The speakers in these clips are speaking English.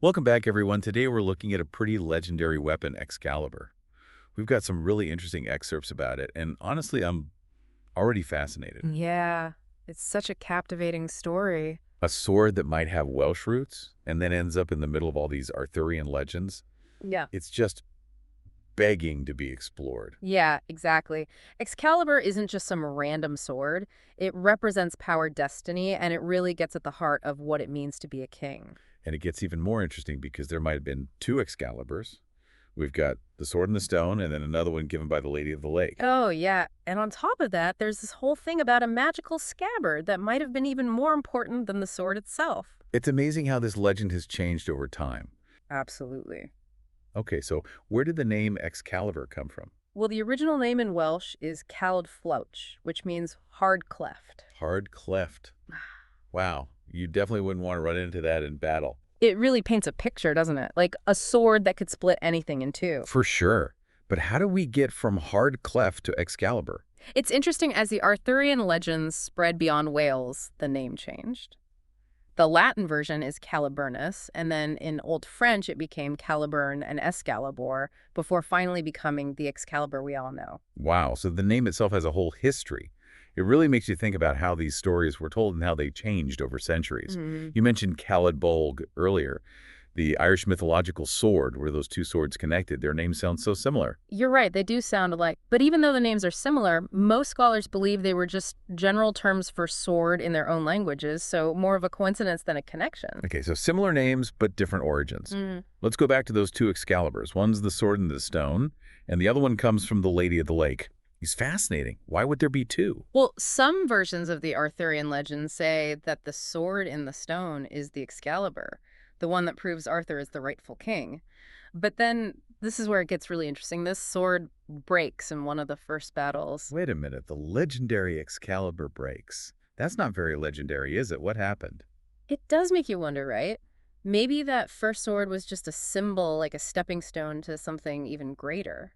Welcome back, everyone. Today we're looking at a pretty legendary weapon, Excalibur. We've got some really interesting excerpts about it, and honestly, I'm already fascinated. Yeah, it's such a captivating story. A sword that might have Welsh roots and then ends up in the middle of all these Arthurian legends. Yeah. It's just begging to be explored. Yeah, exactly. Excalibur isn't just some random sword. It represents power destiny, and it really gets at the heart of what it means to be a king. And it gets even more interesting because there might have been two Excaliburs. We've got the Sword and the Stone, and then another one given by the Lady of the Lake. Oh, yeah. And on top of that, there's this whole thing about a magical scabbard that might have been even more important than the sword itself. It's amazing how this legend has changed over time. Absolutely. Okay, so where did the name Excalibur come from? Well, the original name in Welsh is Caled Flauch, which means hard cleft. Hard cleft. Wow, you definitely wouldn't want to run into that in battle. It really paints a picture, doesn't it? Like a sword that could split anything in two. For sure. But how do we get from hard cleft to Excalibur? It's interesting as the Arthurian legends spread beyond Wales, the name changed. The Latin version is Caliburnus, and then in Old French it became Caliburn and Excalibur before finally becoming the Excalibur we all know. Wow, so the name itself has a whole history. It really makes you think about how these stories were told and how they changed over centuries. Mhm. You mentioned Calidbolg earlier, the Irish mythological sword, where those two swords connected. Their names sound so similar. You're right, they do sound alike. But even though the names are similar, most scholars believe they were just general terms for sword in their own languages, so more of a coincidence than a connection. Okay, so similar names, but different origins. Mm. Let's go back to those two Excaliburs. One's the sword and the stone, and the other one comes from the Lady of the Lake. He's fascinating. Why would there be two? Well, some versions of the Arthurian legend say that the sword in the stone is the Excalibur, the one that proves Arthur is the rightful king. But then this is where it gets really interesting. This sword breaks in one of the first battles. Wait a minute, the legendary Excalibur breaks. That's not very legendary, is it? What happened? It does make you wonder, right? Maybe that first sword was just a symbol, like a stepping stone to something even greater.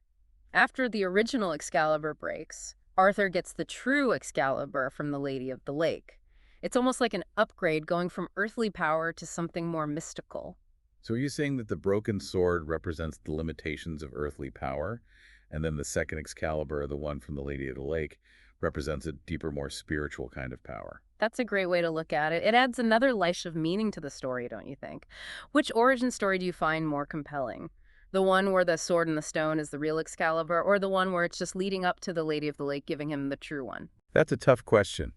After the original Excalibur breaks, Arthur gets the true Excalibur from the Lady of the Lake. It's almost like an upgrade going from earthly power to something more mystical. So are you saying that the broken sword represents the limitations of earthly power, and then the second Excalibur, the one from the Lady of the Lake, represents a deeper, more spiritual kind of power? That's a great way to look at it. It adds another layer of meaning to the story, don't you think? Which origin story do you find more compelling? The one where the sword and the stone is the real Excalibur, or the one where it's just leading up to the Lady of the Lake giving him the true one? That's a tough question.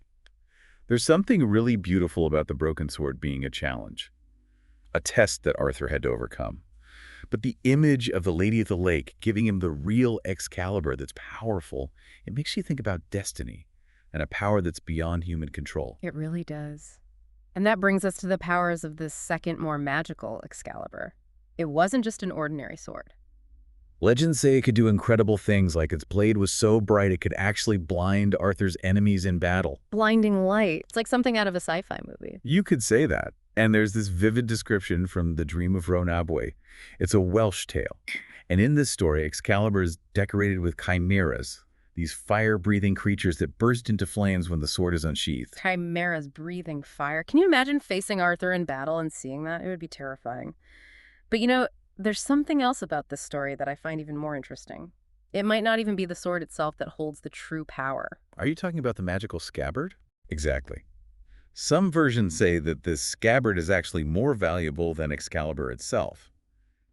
There's something really beautiful about the broken sword being a challenge, a test that Arthur had to overcome. But the image of the Lady of the Lake giving him the real Excalibur that's powerful, it makes you think about destiny and a power that's beyond human control. It really does. And that brings us to the powers of this second, more magical Excalibur. It wasn't just an ordinary sword. Legends say it could do incredible things, like its blade was so bright it could actually blind Arthur's enemies in battle. Blinding light. It's like something out of a sci-fi movie. You could say that. And there's this vivid description from The Dream of Ronabwe. It's a Welsh tale. And in this story, Excalibur is decorated with chimeras, these fire-breathing creatures that burst into flames when the sword is unsheathed. Chimera's breathing fire. Can you imagine facing Arthur in battle and seeing that? It would be terrifying. But there's something else about this story that I find even more interesting. It might not even be the sword itself that holds the true power. Are you talking about the magical scabbard? Exactly. Some versions say that this scabbard is actually more valuable than Excalibur itself.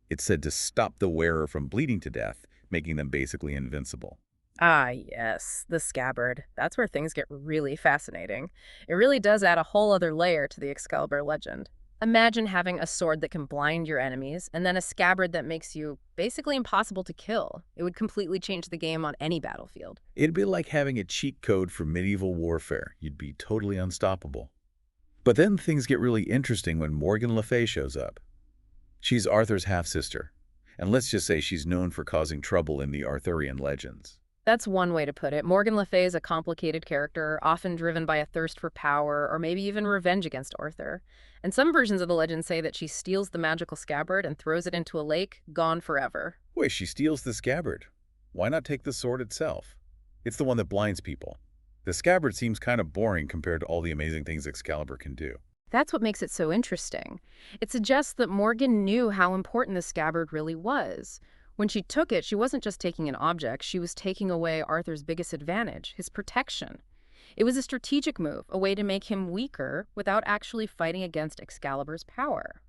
It's said to stop the wearer from bleeding to death, making them basically invincible. Ah, yes, the scabbard. That's where things get really fascinating. It really does add a whole other layer to the Excalibur legend. Imagine having a sword that can blind your enemies, and then a scabbard that makes you basically impossible to kill. It would completely change the game on any battlefield. It'd be like having a cheat code for medieval warfare. You'd be totally unstoppable. But then things get really interesting when Morgan Le Fay shows up. She's Arthur's half-sister, and let's just say she's known for causing trouble in the Arthurian legends. That's one way to put it. Morgan Le Fay is a complicated character, often driven by a thirst for power or maybe even revenge against Arthur. And some versions of the legend say that she steals the magical scabbard and throws it into a lake, gone forever. Wait, she steals the scabbard. Why not take the sword itself? It's the one that blinds people. The scabbard seems kind of boring compared to all the amazing things Excalibur can do. That's what makes it so interesting. It suggests that Morgan knew how important the scabbard really was. When she took it, she wasn't just taking an object, she was taking away Arthur's biggest advantage, his protection. It was a strategic move, a way to make him weaker without actually fighting against Excalibur's power.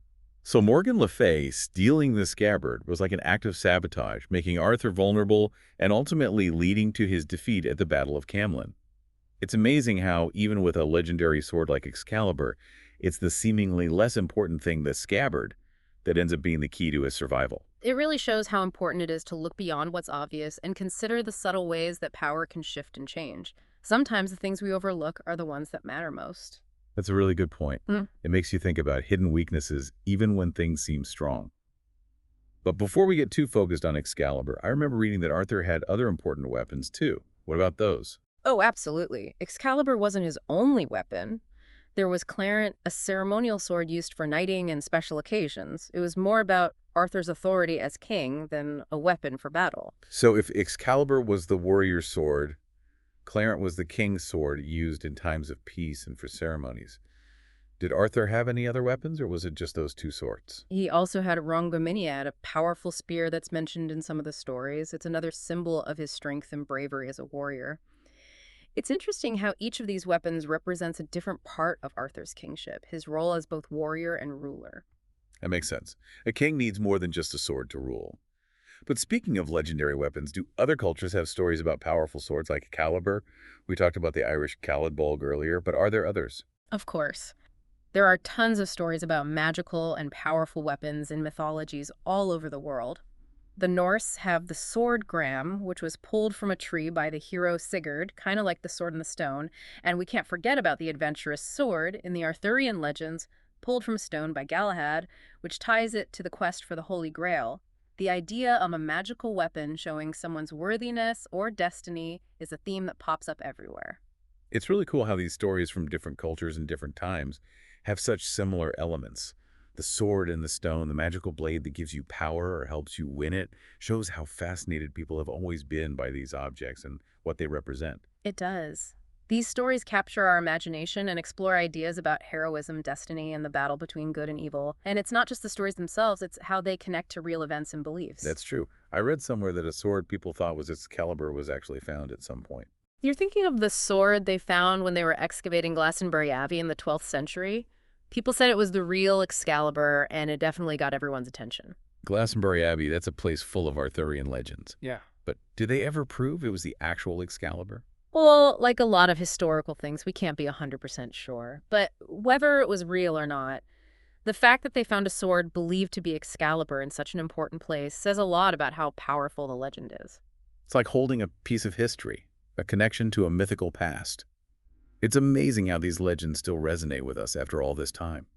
So Morgan Le Fay stealing the scabbard was like an act of sabotage, making Arthur vulnerable and ultimately leading to his defeat at the Battle of Camlan. It's amazing how, even with a legendary sword like Excalibur, it's the seemingly less important thing, the scabbard, that ends up being the key to his survival. It really shows how important it is to look beyond what's obvious and consider the subtle ways that power can shift and change. Sometimes the things we overlook are the ones that matter most. That's a really good point. Mm. It makes you think about hidden weaknesses even when things seem strong. But before we get too focused on Excalibur, I remember reading that Arthur had other important weapons too. What about those? Oh, absolutely. Excalibur wasn't his only weapon. There was Clarent, a ceremonial sword used for knighting and special occasions. It was more about Arthur's authority as king than a weapon for battle. So if Excalibur was the warrior's sword, Clarent was the king's sword used in times of peace and for ceremonies. Did Arthur have any other weapons, or was it just those two swords? He also had Rhongomyniad, a powerful spear that's mentioned in some of the stories. It's another symbol of his strength and bravery as a warrior. It's interesting how each of these weapons represents a different part of Arthur's kingship, his role as both warrior and ruler. That makes sense. A king needs more than just a sword to rule. But speaking of legendary weapons, do other cultures have stories about powerful swords like Excalibur? We talked about the Irish Calidbolg earlier, but are there others? Of course. There are tons of stories about magical and powerful weapons in mythologies all over the world. The Norse have the sword Gram, which was pulled from a tree by the hero Sigurd, kind of like the sword in the stone. And we can't forget about the adventurous sword in the Arthurian legends, pulled from stone by Galahad, which ties it to the quest for the Holy Grail. The idea of a magical weapon showing someone's worthiness or destiny is a theme that pops up everywhere. It's really cool how these stories from different cultures and different times have such similar elements. The sword and the stone, the magical blade that gives you power or helps you win it, shows how fascinated people have always been by these objects and what they represent. It does. These stories capture our imagination and explore ideas about heroism, destiny, and the battle between good and evil. And it's not just the stories themselves, it's how they connect to real events and beliefs. That's true. I read somewhere that a sword people thought was Excalibur was actually found at some point. You're thinking of the sword they found when they were excavating Glastonbury Abbey in the 12th century? People said it was the real Excalibur, and it definitely got everyone's attention. Glastonbury Abbey, that's a place full of Arthurian legends. Yeah. But did they ever prove it was the actual Excalibur? Well, like a lot of historical things, we can't be 100% sure. But whether it was real or not, the fact that they found a sword believed to be Excalibur in such an important place says a lot about how powerful the legend is. It's like holding a piece of history, a connection to a mythical past. It's amazing how these legends still resonate with us after all this time.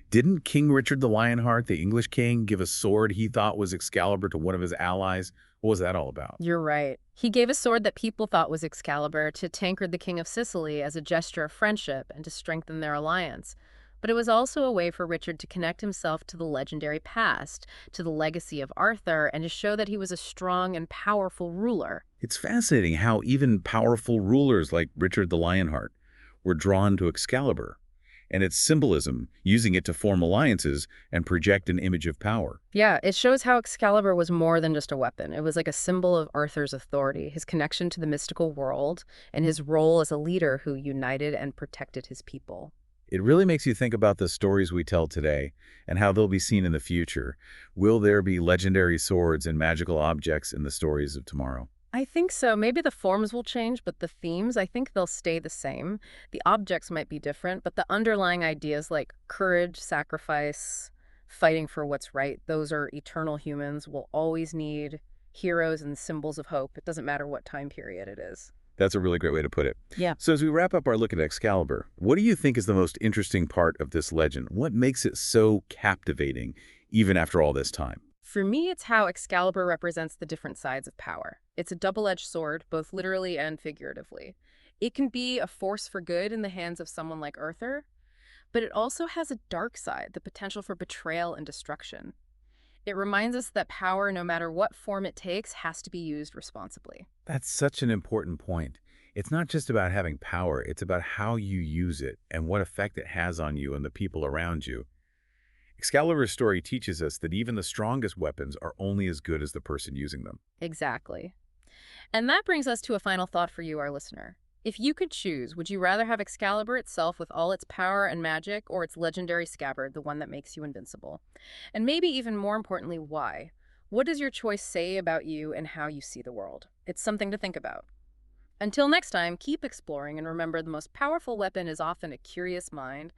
Didn't King Richard the Lionheart, the English king, give a sword he thought was Excalibur to one of his allies? What was that all about? You're right. He gave a sword that people thought was Excalibur to Tancred the King of Sicily as a gesture of friendship and to strengthen their alliance. But it was also a way for Richard to connect himself to the legendary past, to the legacy of Arthur, and to show that he was a strong and powerful ruler. It's fascinating how even powerful rulers like Richard the Lionheart were drawn to Excalibur and its symbolism, using it to form alliances and project an image of power. Yeah, it shows how Excalibur was more than just a weapon. It was like a symbol of Arthur's authority, his connection to the mystical world, and his role as a leader who united and protected his people. It really makes you think about the stories we tell today and how they'll be seen in the future. Will there be legendary swords and magical objects in the stories of tomorrow? I think so. Maybe the forms will change, but the themes, I think they'll stay the same. The objects might be different, but the underlying ideas like courage, sacrifice, fighting for what's right, those are eternal. Humans will always need heroes and symbols of hope. It doesn't matter what time period it is. That's a really great way to put it. Yeah. So as we wrap up our look at Excalibur, what do you think is the most interesting part of this legend? What makes it so captivating, even after all this time? For me, it's how Excalibur represents the different sides of power. It's a double-edged sword, both literally and figuratively. It can be a force for good in the hands of someone like Arthur, but it also has a dark side, the potential for betrayal and destruction. It reminds us that power, no matter what form it takes, has to be used responsibly. That's such an important point. It's not just about having power, it's about how you use it and what effect it has on you and the people around you. Excalibur's story teaches us that even the strongest weapons are only as good as the person using them. Exactly. And that brings us to a final thought for you, our listener. If you could choose, would you rather have Excalibur itself with all its power and magic, or its legendary scabbard, the one that makes you invincible? And maybe even more importantly, why? What does your choice say about you and how you see the world? It's something to think about. Until next time, keep exploring and remember the most powerful weapon is often a curious mind